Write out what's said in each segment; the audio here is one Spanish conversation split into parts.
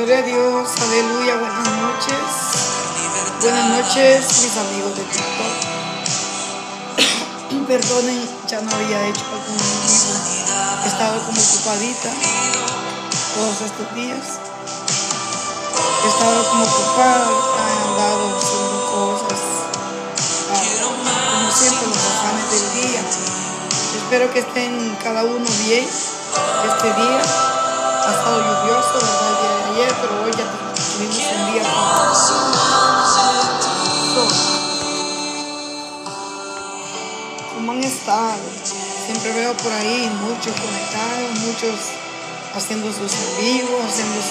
Gloria a Dios, aleluya, buenas noches. Buenas noches, mis amigos de TikTok. Perdonen, ya no había hecho algún vivo. He estado como ocupadita todos estos días. He estado como ocupada, he andado haciendo cosas, como siempre, los afanes del día. Espero que estén cada uno bien este día. Ha estado lluvioso, ¿verdad? El día de ayer, pero hoy ya tuvimos un día con sol. ¿Cómo han estado? Siempre veo por ahí muchos conectados, muchos haciendo sus en vivo, haciendo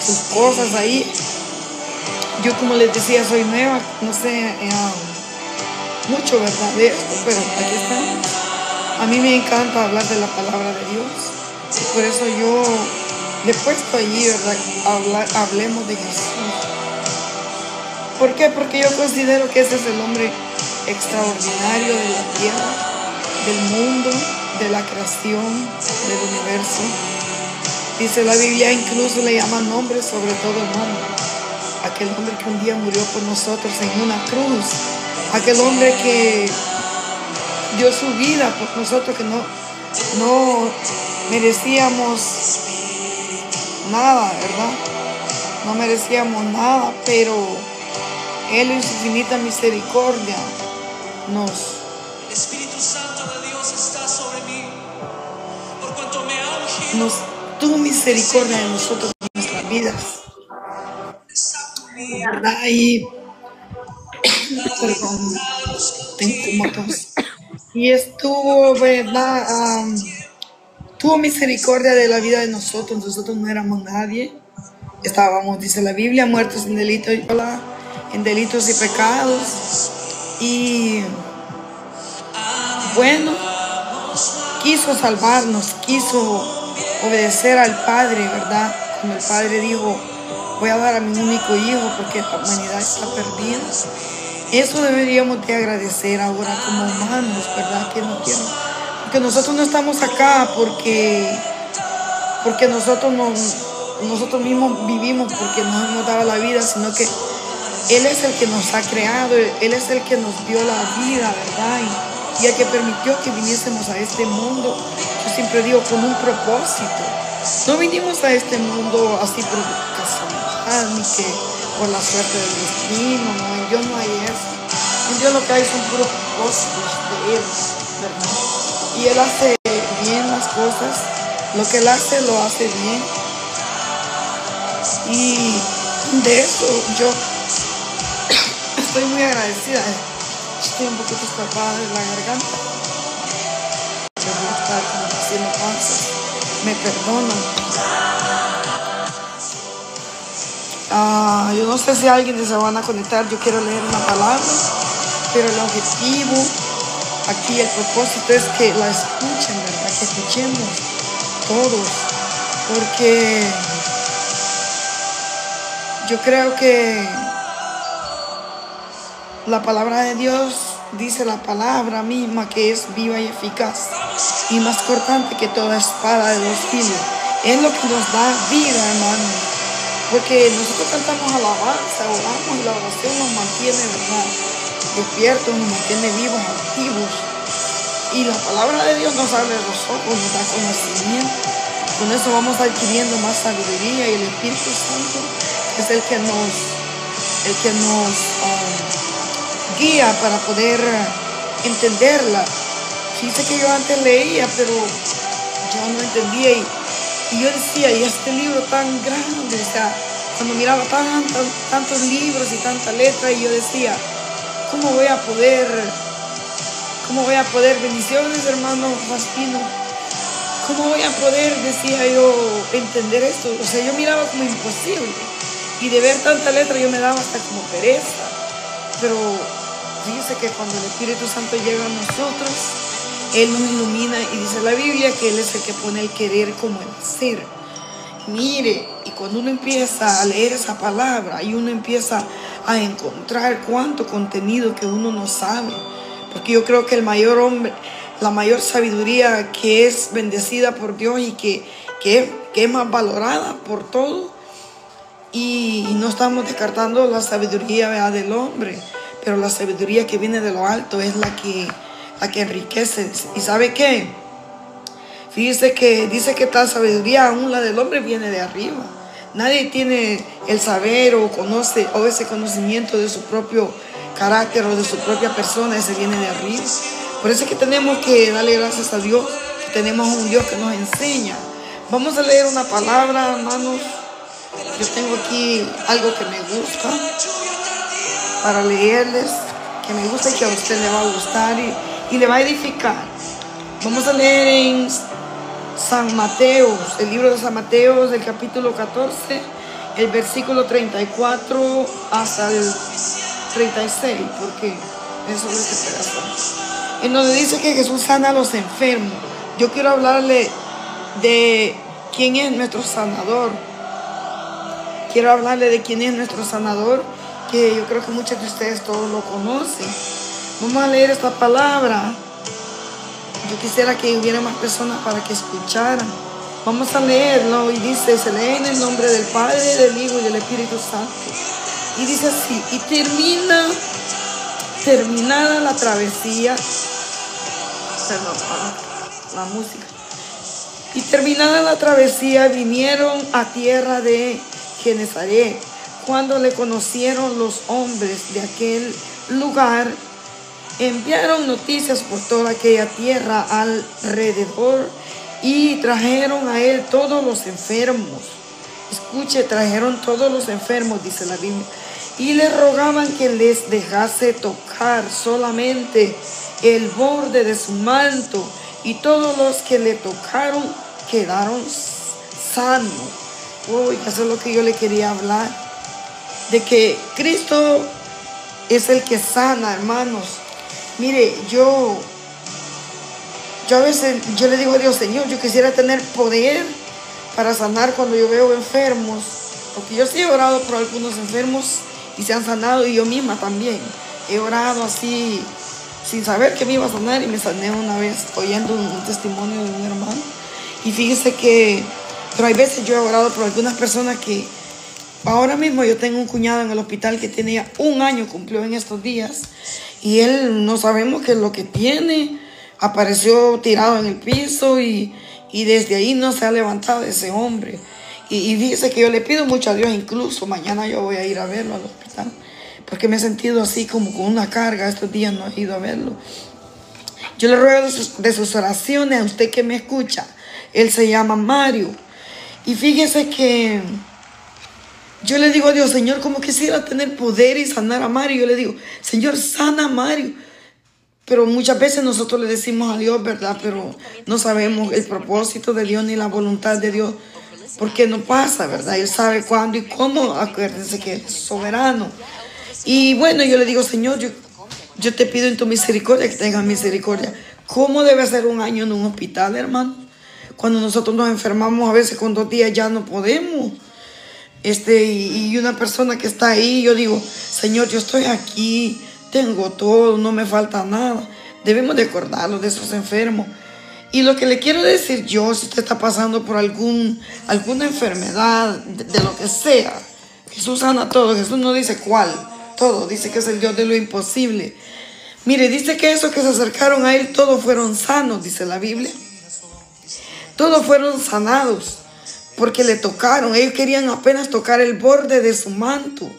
sus cosas ahí. Yo, como les decía, soy nueva, no sé mucho, ¿verdad?, de esto, pero aquí estamos. A mí me encanta hablar de la palabra de Dios. Y por eso yo le he puesto allí, ¿verdad?, hablemos de Jesús. ¿Por qué? Porque yo considero que ese es el hombre extraordinario de la tierra, del mundo, de la creación, del universo. Dice la Biblia, incluso le llama nombre sobre todo el nombre. Aquel hombre que un día murió por nosotros en una cruz. Aquel hombre que dio su vida por nosotros, que no merecíamos nada, ¿verdad? No merecíamos nada, pero Él en su infinita misericordia El Espíritu Santo de Dios está sobre mí, por cuanto me ha ungido. Tuvo misericordia de nosotros en nuestras vidas, ¿verdad? Y perdón, tengo motos. Y estuvo, ¿verdad? Tuvo misericordia de la vida de nosotros. Nosotros no éramos nadie. Estábamos, dice la Biblia, muertos en delitos y pecados. Y bueno, quiso salvarnos, quiso obedecer al Padre, ¿verdad? Como el Padre dijo, voy a dar a mi único hijo porque la humanidad está perdida. Eso deberíamos de agradecer ahora como humanos, ¿verdad? Porque nosotros no estamos acá porque nosotros mismos vivimos porque nos daba la vida, sino que Él es el que nos ha creado, Él es el que nos dio la vida, ¿verdad? Y el que permitió que viniésemos a este mundo, yo siempre digo, con un propósito. No vinimos a este mundo así por casualidad, ni que por la suerte del destino, no, en Dios no hay eso. En Dios lo que hay son puros propósitos de Él, ¿verdad? Y Él hace bien las cosas, lo que Él hace, lo hace bien. Y de eso yo estoy muy agradecida. Estoy un poquito escapada de la garganta. Debería estar como haciendo panzas. Me perdonan. Yo no sé si alguien se van a conectar. Yo quiero leer una palabra, pero el objetivo aquí, el propósito es que la escuchen, ¿verdad? Que escuchemos todos, porque yo creo que la palabra de Dios, dice la palabra misma, que es viva y eficaz y más cortante que toda espada de 2 filos. Es lo que nos da vida, hermano. Porque nosotros cantamos alabanza, oramos, y la oración nos mantiene, ¿verdad?, despiertos, nos mantiene vivos, activos. Y la palabra de Dios nos abre los ojos, nos da conocimiento. Con eso vamos adquiriendo más sabiduría, y el Espíritu Santo es el que nos guía para poder entenderla. Fíjese que yo antes leía, pero yo no entendía, y yo decía, y este libro tan grande, o sea, cuando miraba tantos libros y tanta letra, y yo decía, ¿cómo voy a poder, bendiciones, hermano Faustino? ¿Cómo voy a poder, decía yo, entender esto? O sea, yo miraba como imposible, y de ver tanta letra yo me daba hasta como pereza. Pero fíjese que cuando el Espíritu Santo llega a nosotros, Él nos ilumina, y dice la Biblia que Él es el que pone el querer como el hacer. Mire, y cuando uno empieza a leer esa palabra, y uno empieza a encontrar cuánto contenido que uno no sabe, porque yo creo que la mayor sabiduría que es bendecida por Dios y que es más valorada por todo, y no estamos descartando la sabiduría, ¿verdad?, del hombre, pero la sabiduría que viene de lo alto es la que enriquece. ¿Y sabe qué? Fíjese que dice que tal sabiduría, aún la del hombre, viene de arriba. Nadie tiene el saber o conoce o ese conocimiento de su propio carácter o de su propia persona, ese viene de arriba. Por eso es que tenemos que darle gracias a Dios, que tenemos un Dios que nos enseña. Vamos a leer una palabra, hermanos. Yo tengo aquí algo que me gusta para leerles, que me gusta y que a usted le va a gustar y le va a edificar. Vamos a leer en San Mateo, el libro de San Mateo, del capítulo 14, el versículo 34 hasta el 36, porque eso es lo que pedazo. En donde dice que Jesús sana a los enfermos. Yo quiero hablarle de quién es nuestro sanador. Quiero hablarle de quién es nuestro sanador, que yo creo que muchos de ustedes todos lo conocen. Vamos a leer esta palabra. Yo quisiera que hubiera más personas para que escucharan. Vamos a leerlo y dice, se lee en el nombre del Padre, del Hijo y del Espíritu Santo. Y dice así, y terminada la travesía, perdón, la música. Y terminada la travesía vinieron a tierra de Genesaret. Cuando le conocieron los hombres de aquel lugar, enviaron noticias por toda aquella tierra alrededor y trajeron a él todos los enfermos. Escuche, trajeron todos los enfermos, dice la Biblia, y le rogaban que les dejase tocar solamente el borde de su manto, y todos los que le tocaron quedaron sanos. Uy, eso es lo que yo le quería hablar, de que Cristo es el que sana, hermanos. Mire, yo a veces yo le digo a Dios, Señor, yo quisiera tener poder para sanar cuando yo veo enfermos, porque yo sí he orado por algunos enfermos y se han sanado, y yo misma también he orado así sin saber que me iba a sanar, y me sané una vez oyendo un testimonio de un hermano. Y fíjese que, pero hay veces yo he orado por algunas personas que ahora mismo yo tengo un cuñado en el hospital que tiene ya 1 año, cumplió en estos días, y él no sabemos qué es lo que tiene. Apareció tirado en el piso y desde ahí no se ha levantado ese hombre. Y fíjese que yo le pido mucho a Dios, incluso mañana yo voy a ir a verlo al hospital, porque me he sentido así como con una carga. Estos días no he ido a verlo. Yo le ruego de sus oraciones a usted que me escucha. Él se llama Mario. Y fíjese que yo le digo a Dios, Señor, como quisiera tener poder y sanar a Mario. Yo le digo, Señor, sana a Mario. Pero muchas veces nosotros le decimos a Dios, ¿verdad? Pero no sabemos el propósito de Dios ni la voluntad de Dios, porque no pasa, ¿verdad? Él sabe cuándo y cómo. Acuérdense que Él es soberano. Y bueno, yo le digo, Señor, yo te pido en tu misericordia que tengas misericordia. ¿Cómo debe ser 1 año en un hospital, hermano? Cuando nosotros nos enfermamos, a veces con 2 días ya no podemos. Y una persona que está ahí, yo digo, Señor, yo estoy aquí, tengo todo, no me falta nada. Debemos de acordarnos de esos enfermos. Y lo que le quiero decir yo, si usted está pasando por alguna enfermedad, de lo que sea, Jesús sana todo. Jesús no dice cuál, todo. Dice que es el Dios de lo imposible. Mire, dice que esos que se acercaron a Él, todos fueron sanos, dice la Biblia. Todos fueron sanados porque le tocaron. Ellos querían apenas tocar el borde de su manto,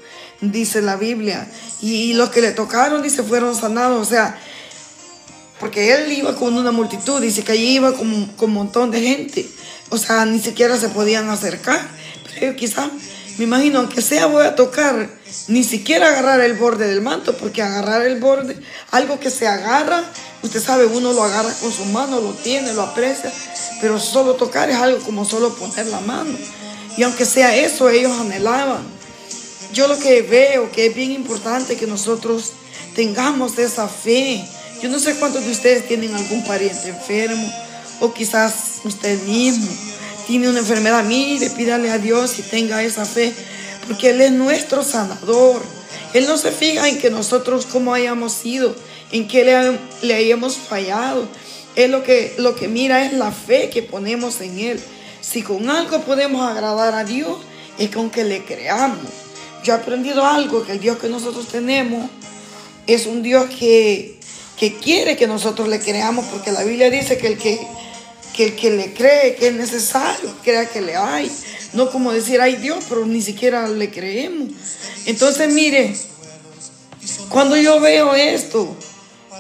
dice la Biblia. Y los que le tocaron, dice, fueron sanados. O sea, porque él iba con una multitud, dice que allí iba con un montón de gente. O sea, ni siquiera se podían acercar. Pero ellos quizás, me imagino, aunque sea voy a tocar, ni siquiera agarrar el borde del manto, porque agarrar el borde, algo que se agarra, usted sabe, uno lo agarra con su mano, lo tiene, lo aprecia, pero solo tocar es algo como solo poner la mano. Y aunque sea eso, ellos anhelaban. Yo lo que veo que es bien importante que nosotros tengamos esa fe. Yo no sé cuántos de ustedes tienen algún pariente enfermo, o quizás usted mismo tiene una enfermedad. Mire, pídale a Dios y tenga esa fe, porque Él es nuestro sanador. Él no se fija en que nosotros cómo hayamos sido, en que le hayamos fallado. Él lo que mira es la fe que ponemos en Él. Si con algo podemos agradar a Dios, es con que le creamos. Yo he aprendido algo, que el Dios que nosotros tenemos es un Dios que quiere que nosotros le creamos, porque la Biblia dice que el que le cree que es necesario, crea que le hay. No como decir, hay Dios, pero ni siquiera le creemos. Entonces, mire, cuando yo veo esto,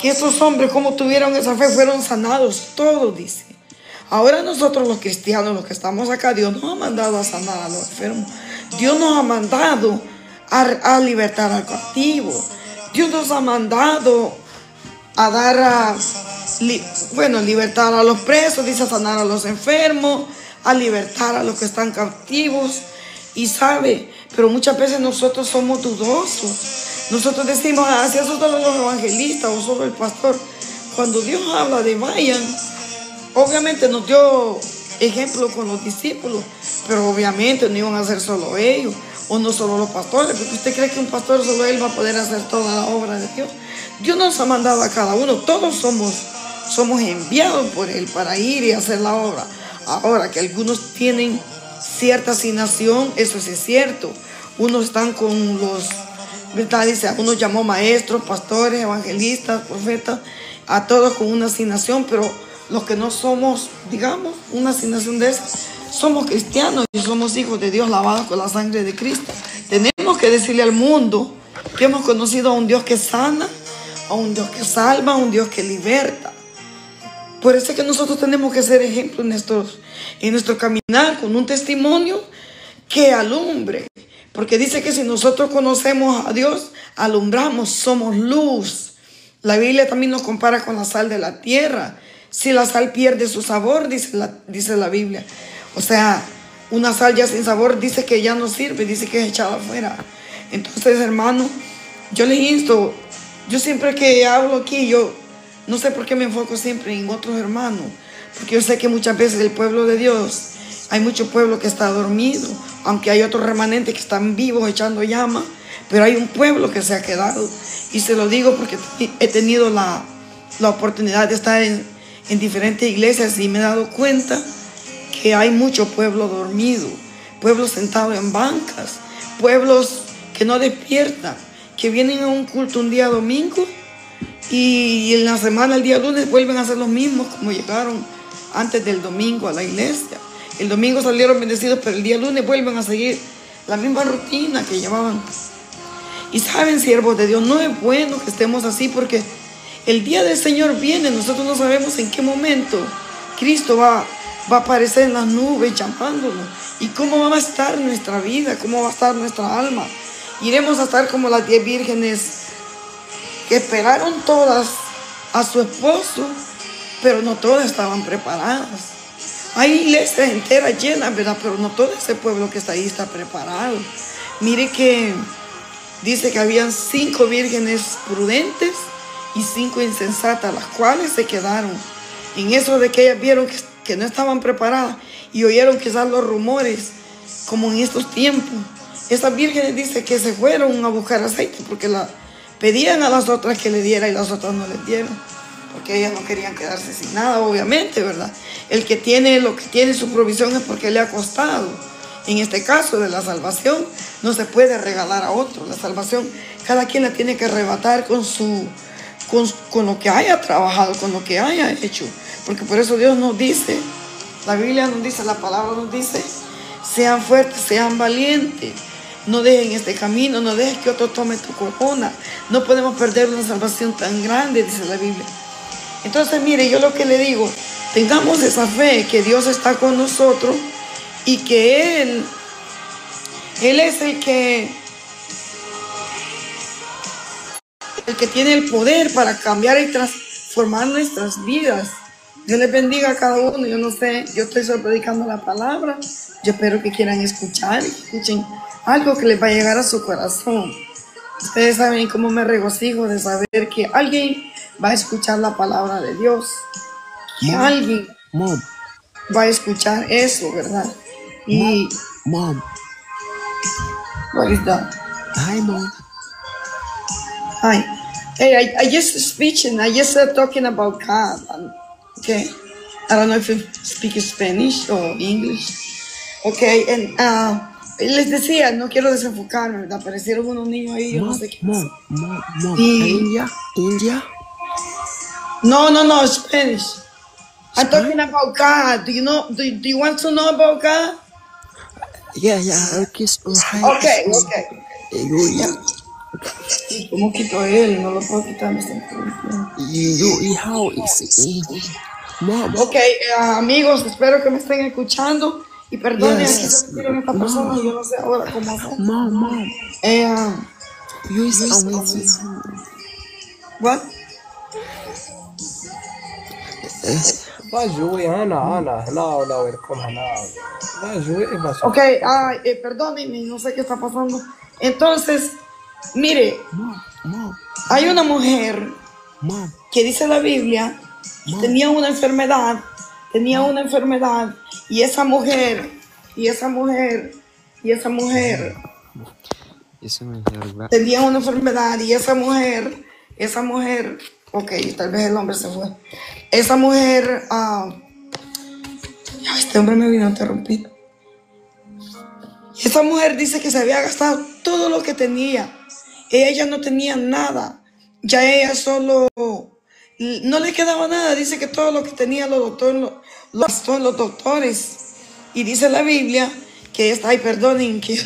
que esos hombres, como tuvieron esa fe, fueron sanados todos, dice. Ahora nosotros los cristianos, los que estamos acá, Dios nos ha mandado a sanar a los enfermos. Dios nos ha mandado a libertar al cautivo. Dios nos ha mandado a dar libertar a los presos, dice, a sanar a los enfermos, a libertar a los que están cautivos. Y sabe, pero muchas veces nosotros somos dudosos. Nosotros decimos, si eso solo los evangelistas o solo el pastor. Cuando Dios habla de vayan, obviamente nos dio ejemplo con los discípulos, pero obviamente no iban a ser solo ellos, o no solo los pastores, porque usted cree que un pastor solo él va a poder hacer toda la obra de Dios. Dios nos ha mandado a cada uno, todos somos enviados por él para ir y hacer la obra. Ahora, que algunos tienen cierta asignación, eso sí es cierto. Unos están con los, ¿verdad? Dice, unos llamó maestros, pastores, evangelistas, profetas, a todos con una asignación, pero los que no somos, digamos, una asignación de esas, somos cristianos y somos hijos de Dios lavados con la sangre de Cristo. Tenemos que decirle al mundo que hemos conocido a un Dios que sana, a un Dios que salva, a un Dios que liberta. Por eso es que nosotros tenemos que ser ejemplo en nuestro caminar, con un testimonio que alumbre. Porque dice que si nosotros conocemos a Dios, alumbramos, somos luz. La Biblia también nos compara con la sal de la tierra. Si la sal pierde su sabor, dice la Biblia. O sea, una sal ya sin sabor dice que ya no sirve, dice que es echada afuera. Entonces, hermano, yo les insto, yo siempre que hablo aquí, yo no sé por qué me enfoco siempre en otros hermanos, porque yo sé que muchas veces el pueblo de Dios, hay mucho pueblo que está dormido, aunque hay otros remanentes que están vivos echando llama, pero hay un pueblo que se ha quedado. Y se lo digo porque he tenido la oportunidad de estar en diferentes iglesias y me he dado cuenta que hay mucho pueblo dormido, pueblos sentados en bancas, pueblos que no despiertan, que vienen a un culto un día domingo y en la semana, el día lunes, vuelven a ser los mismos como llegaron antes del domingo a la iglesia. El domingo salieron bendecidos, pero el día lunes vuelven a seguir la misma rutina que llevaban. Y saben, siervos de Dios, no es bueno que estemos así, porque el día del Señor viene, nosotros no sabemos en qué momento Cristo va a aparecer en las nubes llamándonos. Y cómo va a estar nuestra vida, cómo va a estar nuestra alma. Iremos a estar como las 10 vírgenes que esperaron todas a su esposo, pero no todas estaban preparadas. Hay iglesias enteras llenas, ¿verdad? Pero no todo ese pueblo que está ahí está preparado. Mire que dice que habían 5 vírgenes prudentes y 5 insensatas, las cuales se quedaron. En eso de que ellas vieron que no estaban preparadas y oyeron quizás los rumores, como en estos tiempos. Esas vírgenes dice que se fueron a buscar aceite porque pedían a las otras que le diera y las otras no les dieron. Porque ellas no querían quedarse sin nada, obviamente, ¿verdad? El que tiene lo que tiene su provisión es porque le ha costado. En este caso de la salvación, no se puede regalar a otro. La salvación, cada quien la tiene que arrebatar con lo que haya trabajado, con lo que haya hecho. Porque por eso Dios nos dice, la Biblia nos dice, la palabra nos dice, sean fuertes, sean valientes. No dejen este camino, no dejes que otro tome tu corona. No podemos perder una salvación tan grande, dice la Biblia. Entonces, mire, yo lo que le digo, tengamos esa fe que Dios está con nosotros y que Él es el que tiene el poder para cambiar y transformar nuestras vidas. Dios les bendiga a cada uno. Yo no sé, yo estoy solo predicando la palabra. Yo espero que quieran escuchar y escuchen algo que les va a llegar a su corazón. Ustedes saben cómo me regocijo de saber que alguien va a escuchar la palabra de Dios. Que alguien va a escuchar eso, ¿verdad? Y Mom. What is that? Hi, Mom. Hi. Hey, I just speaking. I just talking about God. Okay. I don't know if you speak Spanish or English. Okay. And Les decía, no quiero desenfocarme, ¿verdad? Aparecieron unos niños ahí, yo no sé qué pasó. Mom. Y India. no, Spanish. I'm talking about God. Do you want to know about God? Yeah. Okay. You ¿Cómo quito él? No lo puedo quitar, me están interrumpiendo. how is it? Mom. Ok, amigos, espero que me estén escuchando. Y perdonen, aquí Yes. se metieron esta persona, yo no sé ahora cómo hacer. Mom. You is amazing. What? Va jouer, Ana. Não, come não. Va jouer, va jouer. Ok, perdónenme, no sé qué está pasando. Entonces, mire, Mom. hay una mujer Mom. que dice la Biblia, tenía una enfermedad, y esa mujer tenía una enfermedad, y esa mujer, ok, tal vez el hombre se fue. Esa mujer, este hombre me vino a interrumpir. Esa mujer dice que se había gastado todo lo que tenía. Ella ya no tenía nada. Ya ella solo, no le quedaba nada. Dice que todo lo que tenía lo gastó en los doctores. Y dice la Biblia que ay, perdonen, que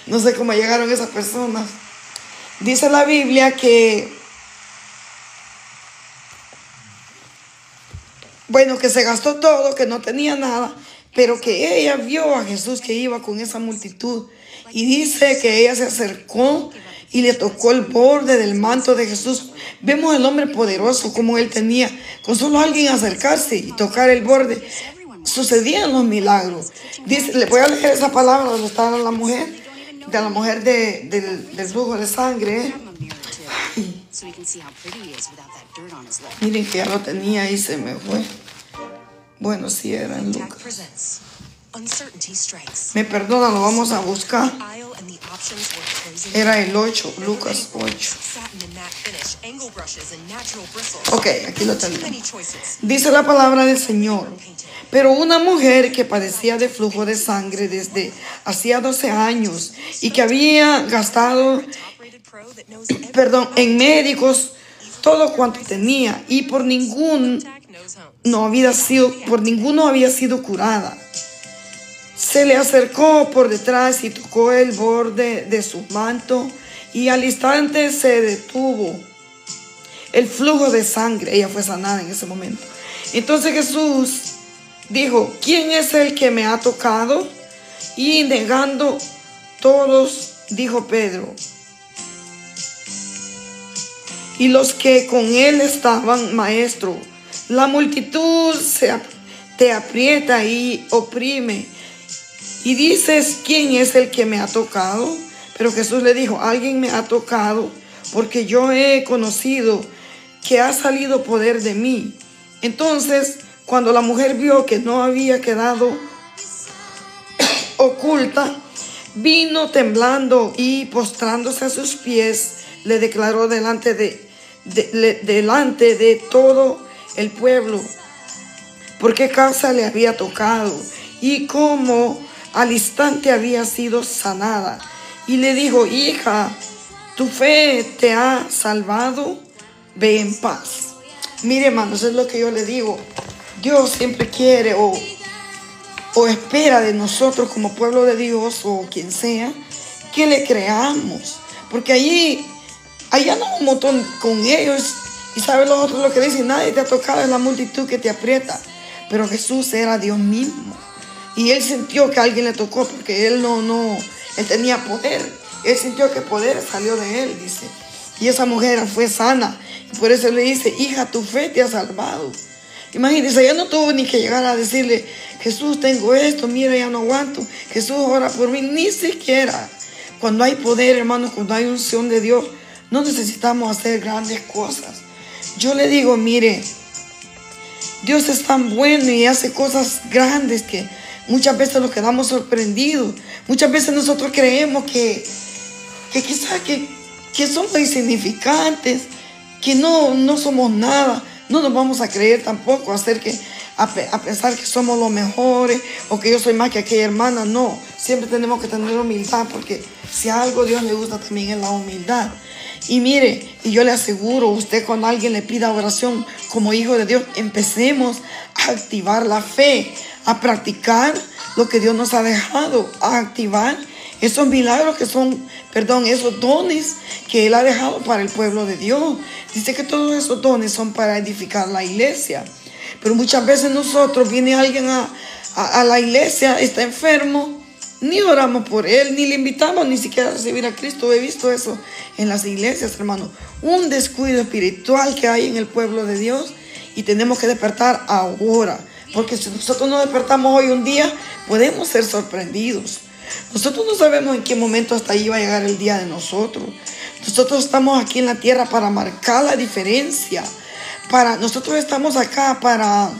no sé cómo llegaron esas personas. Dice la Biblia que, bueno, que se gastó todo, que no tenía nada, pero que ella vio a Jesús que iba con esa multitud. Y dice que ella se acercó y le tocó el borde del manto de Jesús. Vemos el hombre poderoso como él tenía. Con solo alguien acercarse y tocar el borde, sucedían los milagros. Dice, le voy a leer esa palabra donde está la mujer, de la mujer del flujo de sangre. Ay. Miren que ya lo tenía y se me fue. Bueno, sí era en Lucas. Me perdona, lo vamos a buscar. Era el 8, Lucas 8. Ok, aquí lo tenemos. Dice la palabra del Señor. Pero una mujer que padecía de flujo de sangre desde hacía 12 años y que había gastado, en médicos todo cuanto tenía y por ninguno había sido curada, se le acercó por detrás y tocó el borde de su manto, y al instante se detuvo el flujo de sangre. Ella fue sanada en ese momento. Entonces Jesús dijo: ¿quién es el que me ha tocado? Y negando todos, dijo Pedro y los que con él estaban: Maestro, la multitud te aprieta y oprime, y dices: ¿quién es el que me ha tocado? Pero Jesús le dijo: alguien me ha tocado, porque yo he conocido que ha salido poder de mí. Entonces, cuando la mujer vio que no había quedado oculta, vino temblando y postrándose a sus pies, le declaró delante de todo el pueblo por qué causa le había tocado y cómo al instante había sido sanada. Y le dijo: hija, tu fe te ha salvado, ve en paz. Mire, hermanos, es lo que yo le digo. Dios siempre quiere o espera de nosotros como pueblo de Dios o quien sea, que le creamos. Porque allá andamos un montón con ellos, y sabe los otros lo que dicen: nadie te ha tocado, es la multitud que te aprieta. Pero Jesús era Dios mismo, y él sintió que alguien le tocó, porque él él tenía poder. Él sintió que poder salió de él, dice. Y esa mujer fue sana, y por eso le dice: hija, tu fe te ha salvado. Imagínense, ella no tuvo ni que llegar a decirle: Jesús, tengo esto, mira, ya no aguanto, Jesús, ora por mí. Ni siquiera. Cuando hay poder, hermanos, cuando hay unción de Dios, no necesitamos hacer grandes cosas. Yo le digo: mire, Dios es tan bueno y hace cosas grandes que muchas veces nos quedamos sorprendidos. Muchas veces nosotros creemos que quizás que somos insignificantes, que no somos nada. No nos vamos a creer tampoco a pensar que somos los mejores o que yo soy más que aquella hermana. No, siempre tenemos que tener humildad, porque si a algo Dios le gusta también es la humildad. Y mire, y yo le aseguro, usted cuando alguien le pida oración como hijo de Dios, empecemos a activar la fe, a practicar lo que Dios nos ha dejado, a activar esos milagros que son, esos dones que Él ha dejado para el pueblo de Dios. Dice que todos esos dones son para edificar la iglesia. Pero muchas veces nosotros, viene alguien a la iglesia, está enfermo, ni oramos por él, ni le invitamos ni siquiera a recibir a Cristo. He visto eso en las iglesias, hermano. Un descuido espiritual que hay en el pueblo de Dios, y tenemos que despertar ahora. Porque si nosotros no despertamos hoy un día, podemos ser sorprendidos. Nosotros no sabemos en qué momento hasta ahí va a llegar el día de nosotros. Nosotros estamos aquí en la tierra para marcar la diferencia. Nosotros estamos acá para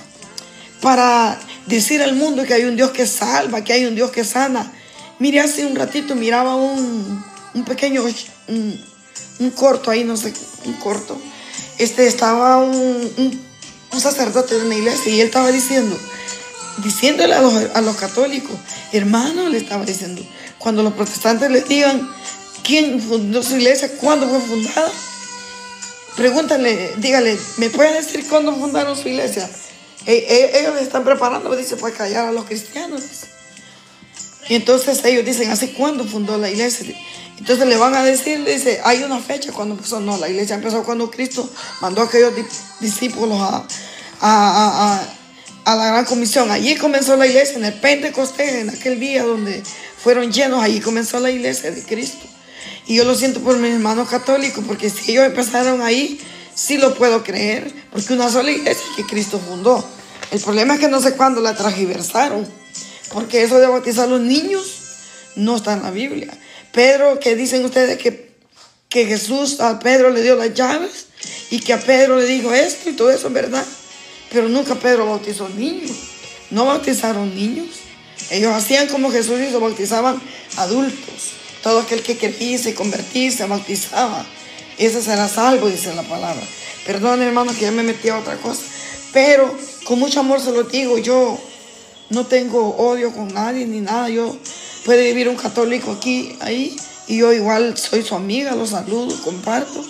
decir al mundo que hay un Dios que salva, que hay un Dios que sana. Mire, hace un ratito miraba un pequeño, un corto ahí, no sé, un corto. Estaba un sacerdote de una iglesia, y él estaba diciéndole a los católicos, hermano, le estaba diciendo, cuando los protestantes les digan quién fundó su iglesia, cuándo fue fundada, pregúntale, dígale, ¿me pueden decir cuándo fundaron su iglesia? Ellos están preparando, dice, para callar a los cristianos. Y entonces ellos dicen, ¿hace cuándo fundó la iglesia? Entonces le van a decir, dice, hay una fecha cuando empezó. No, la iglesia empezó cuando Cristo mandó a aquellos discípulos a la gran comisión. Allí comenzó la iglesia, en el Pentecostés, en aquel día donde fueron llenos, allí comenzó la iglesia de Cristo. Y yo lo siento por mis hermanos católicos, porque si ellos empezaron ahí, sí lo puedo creer, porque una sola iglesia que Cristo fundó. El problema es que no sé cuándo la transgiversaron, porque eso de bautizar a los niños no está en la Biblia. Pedro, que dicen ustedes que Jesús a Pedro le dio las llaves y que a Pedro le dijo esto y todo eso, ¿verdad? Pero nunca Pedro bautizó niños, no bautizaron niños. Ellos hacían como Jesús hizo, bautizaban adultos. Todo aquel que quería convertirse, se bautizaba. Ese será salvo, dice la palabra. Perdón, hermano, que ya me metí a otra cosa. Pero con mucho amor se lo digo, yo no tengo odio con nadie ni nada. Puede vivir un católico aquí, ahí, y yo igual soy su amiga, lo saludo, comparto.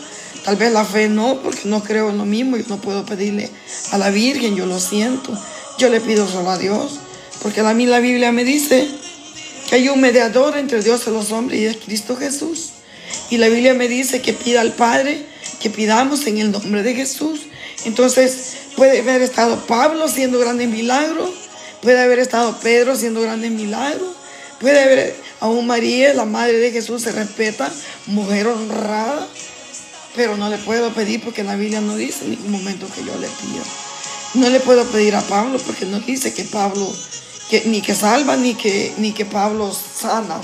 Tal vez la fe no, porque no creo en lo mismo y no puedo pedirle a la Virgen, yo lo siento. Yo le pido solo a Dios, porque a mí la Biblia me dice que hay un mediador entre Dios y los hombres, y es Cristo Jesús. Y la Biblia me dice que pida al Padre, que pidamos en el nombre de Jesús. Entonces puede haber estado Pablo haciendo grandes milagros, puede haber estado Pedro haciendo grandes milagros, puede haber aún María, la madre de Jesús, se respeta, mujer honrada, pero no le puedo pedir porque la Biblia no dice en ningún momento que yo le pida. No le puedo pedir a Pablo porque no dice que Pablo, ni que salva, ni que Pablo sana.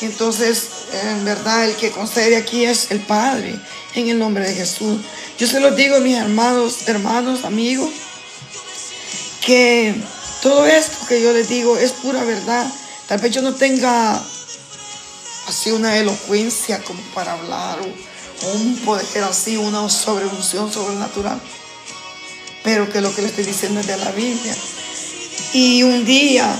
Entonces, en verdad, el que concede aquí es el Padre, en el nombre de Jesús. Yo se los digo, mis hermanos, amigos, que todo esto que yo les digo es pura verdad. Tal vez yo no tenga así una elocuencia como para hablar, o un poder así, una sobreunción sobrenatural, pero que lo que les estoy diciendo es de la Biblia. Y un día,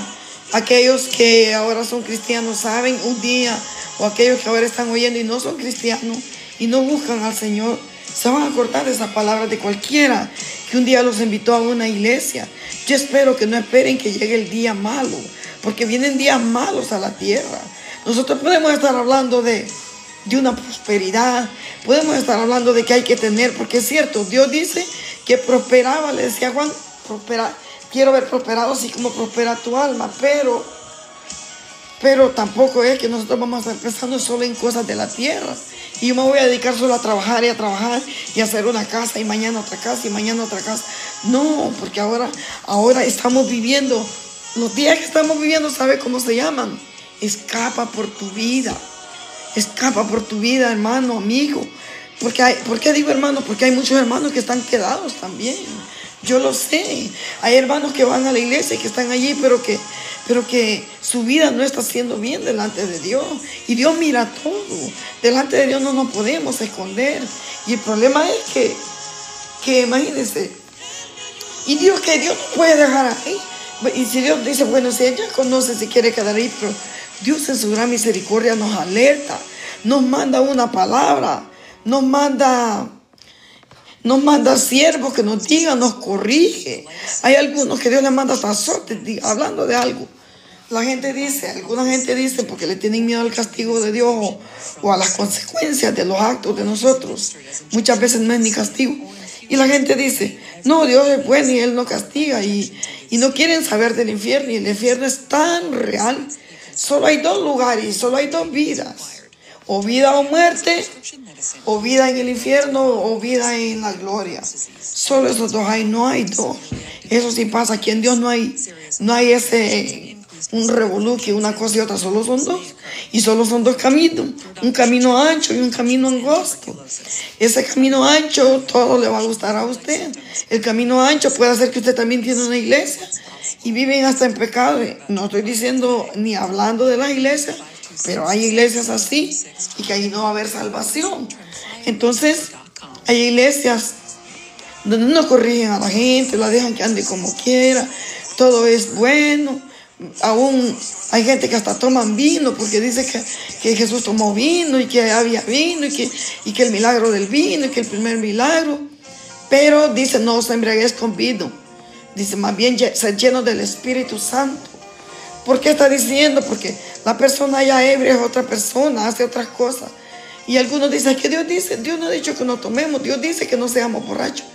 aquellos que ahora son cristianos saben, un día, o aquellos que ahora están oyendo y no son cristianos y no buscan al Señor, se van a acordar de esa palabra de cualquiera que un día los invitó a una iglesia. Yo espero que no esperen que llegue el día malo, porque vienen días malos a la tierra. Nosotros podemos estar hablando de una prosperidad, podemos estar hablando de que hay que tener, porque es cierto, Dios dice que prosperaba, le decía Juan, quiero ver prosperado así como prospera tu alma, pero tampoco es que nosotros vamos a estar pensando solo en cosas de la tierra. Y yo me voy a dedicar solo a trabajar y hacer una casa, y mañana otra casa, y mañana otra casa. No, porque ahora estamos viviendo, los días que estamos viviendo, ¿sabe cómo se llaman? Escapa por tu vida. Escapa por tu vida, hermano, amigo. ¿Por qué digo hermano? Porque hay muchos hermanos que están quedados también. Yo lo sé. Hay hermanos que van a la iglesia y que están allí, pero que su vida no está haciendo bien delante de Dios. Y Dios mira todo. Delante de Dios no nos podemos esconder. Y el problema es que imagínense, Y Dios no puede dejar ahí. Y si Dios dice, bueno, si ella conoce, si quiere quedar ahí, pero Dios en su gran misericordia nos alerta, nos manda una palabra, nos manda siervos que nos digan, nos corrige. Hay algunos que Dios les manda hasta azotes, hablando de algo. Alguna gente dice, porque le tienen miedo al castigo de Dios o a las consecuencias de los actos de nosotros. Muchas veces no es ni castigo. Y la gente dice, no, Dios es bueno y Él no castiga. Y no quieren saber del infierno. Y el infierno es tan real. Solo hay dos lugares, solo hay dos vidas. O vida o muerte, o vida en el infierno, o vida en la gloria. Solo esos dos hay, no hay dos. Eso sí pasa, aquí en Dios no hay un revolú que una cosa y otra, solo son dos. Y solo son dos caminos, un camino ancho y un camino angosto. Ese camino ancho todo le va a gustar a usted. El camino ancho puede hacer que usted también tiene una iglesia y viven hasta en pecado. No estoy diciendo ni hablando de las iglesias, pero hay iglesias así y que ahí no va a haber salvación. Entonces, hay iglesias donde no corrigen a la gente, la dejan que ande como quiera, todo es bueno. Aún hay gente que hasta toman vino porque dice que Jesús tomó vino y que había vino y que el milagro del vino y que el primer milagro. Pero dice, no os embriaguéis con vino. Dice, más bien ser llenos del Espíritu Santo. ¿Por qué está diciendo? Porque la persona ya ebria es otra persona, hace otras cosas. Y algunos dicen que Dios no ha dicho que no tomemos, Dios dice que no seamos borrachos.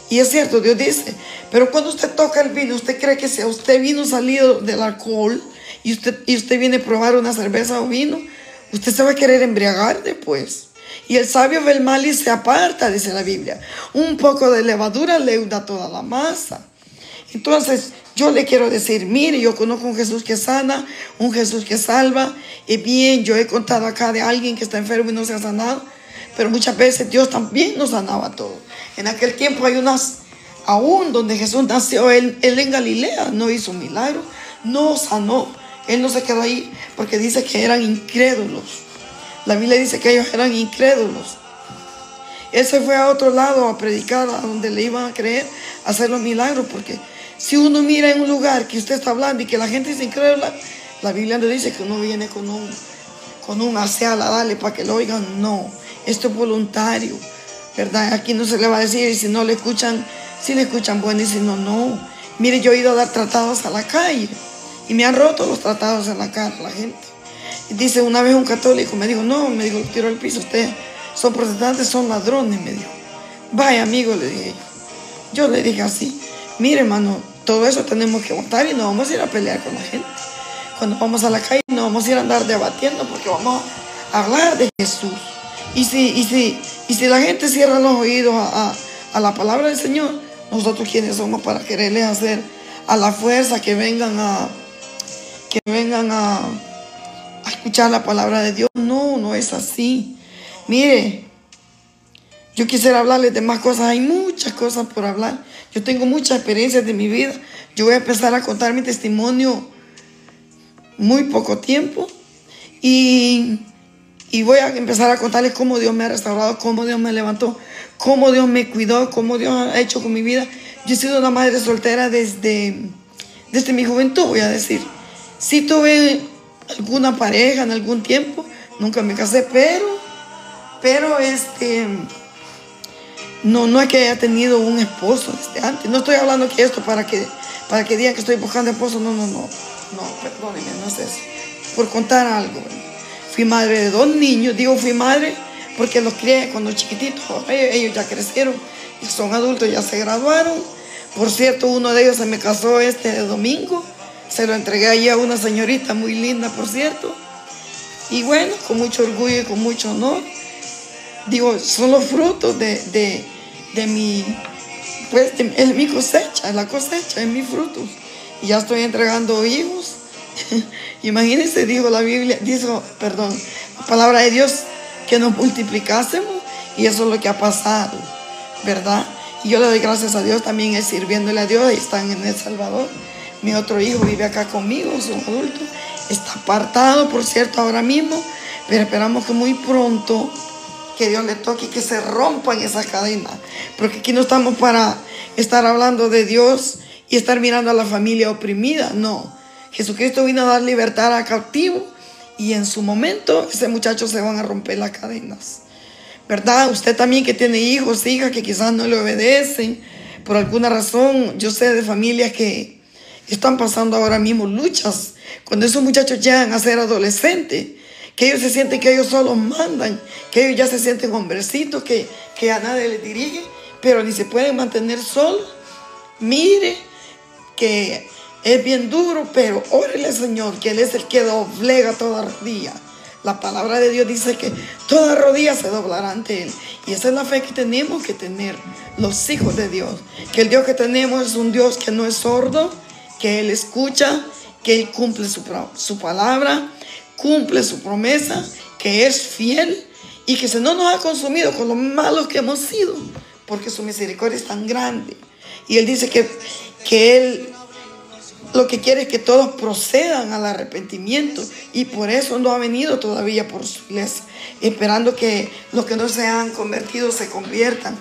Y es cierto, Dios dice, pero cuando usted toca el vino, usted cree que si a usted vino salido del alcohol y usted viene a probar una cerveza o vino, usted se va a querer embriagar después. Y el sabio ve el mal y se aparta, dice la Biblia. Un poco de levadura leuda toda la masa. Entonces, yo le quiero decir, mire, yo conozco un Jesús que sana, un Jesús que salva. Y bien, yo he contado acá de alguien que está enfermo y no se ha sanado, pero muchas veces Dios también nos sanaba todo. En aquel tiempo hay aún donde Jesús nació, él en Galilea no hizo un milagro, no sanó. Él no se quedó ahí porque dice que eran incrédulos. La Biblia dice que ellos eran incrédulos. Él se fue a otro lado a predicar, a donde le iban a creer, a hacer los milagros, porque si uno mira en un lugar que usted está hablando y que la gente es incrédula, la Biblia no dice que uno viene con un aseala, dale para que lo oigan. No, esto es voluntario, ¿verdad? Aquí no se le va a decir, y si no le escuchan, si le escuchan bueno, y si no, no. Mire, yo he ido a dar tratados a la calle y me han roto los tratados en la cara la gente. Y dice, una vez un católico me dijo, no, me dijo, tiro al piso, ustedes son protestantes, son ladrones, me dijo. Vaya, amigo, le dije yo. Yo le dije así, mire, hermano, todo eso tenemos que votar y no vamos a ir a pelear con la gente. Cuando vamos a la calle no vamos a ir a andar debatiendo porque vamos a hablar de Jesús. Y si la gente cierra los oídos a la palabra del Señor, nosotros quienes somos para quererles hacer a la fuerza que vengan a escuchar la palabra de Dios. No, no es así. Mire, yo quisiera hablarles de más cosas, hay muchas cosas por hablar. Yo tengo muchas experiencias de mi vida. Yo voy a empezar a contar mi testimonio muy poco tiempo y voy a empezar a contarles cómo Dios me ha restaurado, cómo Dios me levantó, cómo Dios me cuidó, cómo Dios ha hecho con mi vida. Yo he sido una madre soltera desde mi juventud, voy a decir. Sí tuve alguna pareja en algún tiempo, nunca me casé, pero no es que haya tenido un esposo desde antes. No estoy hablando que esto para que digan que estoy buscando esposo. No, perdónenme, no es eso. Por contar algo. Fui madre de 2 niños. Digo fui madre porque los crié cuando chiquititos. Ellos ya crecieron, son adultos, ya se graduaron. Por cierto, uno de ellos se me casó este domingo. Se lo entregué allí a una señorita muy linda, por cierto. Y bueno, con mucho orgullo y con mucho honor. Digo, son los frutos de mi, pues, es mi cosecha, es la cosecha, es mis frutos. Y ya estoy entregando hijos. Imagínense, dijo la Biblia, la palabra de Dios, que nos multiplicásemos, y eso es lo que ha pasado, ¿verdad? Y yo le doy gracias a Dios, también es sirviéndole a Dios, y están en El Salvador. Mi otro hijo vive acá conmigo, es un adulto, está apartado, por cierto, ahora mismo, pero esperamos que muy pronto que Dios le toque y que se rompan esas cadenas, porque aquí no estamos para estar hablando de Dios y estar mirando a la familia oprimida. No, Jesucristo vino a dar libertad al cautivo y en su momento ese muchacho se van a romper las cadenas, ¿verdad? Usted también que tiene hijos, hijas que quizás no le obedecen por alguna razón. Yo sé de familias que están pasando ahora mismo luchas cuando esos muchachos llegan a ser adolescentes, que ellos se sienten que ellos solos mandan, que ellos ya se sienten hombrecitos, que a nadie les dirige, pero ni se pueden mantener solos. Mire que es bien duro, pero órele al Señor, que Él es el que doblega toda rodilla. La palabra de Dios dice que toda rodilla se doblará ante Él. Y esa es la fe que tenemos que tener los hijos de Dios. Que el Dios que tenemos es un Dios que no es sordo, que Él escucha, que Él cumple su palabra, cumple su promesa, que es fiel y que no nos ha consumido con lo malos que hemos sido, porque su misericordia es tan grande. Y Él dice que Él lo que quiere es que todos procedan al arrepentimiento, y por eso no ha venido todavía por su iglesia, esperando que los que no se han convertido se conviertan.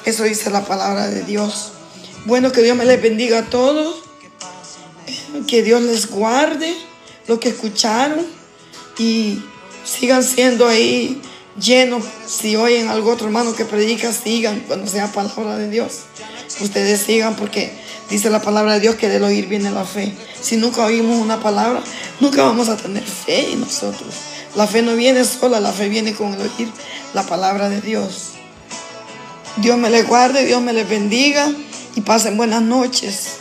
Eso dice la palabra de Dios. Bueno, que Dios me les bendiga a todos, que Dios les guarde lo que escucharon y sigan siendo ahí llenos. Si oyen algo otro hermano que predica, sigan cuando sea palabra de Dios. Ustedes sigan, porque dice la palabra de Dios que del oír viene la fe. Si nunca oímos una palabra, nunca vamos a tener fe en nosotros. La fe no viene sola, la fe viene con el oír la palabra de Dios. Dios me les guarde, Dios me les bendiga y pasen buenas noches.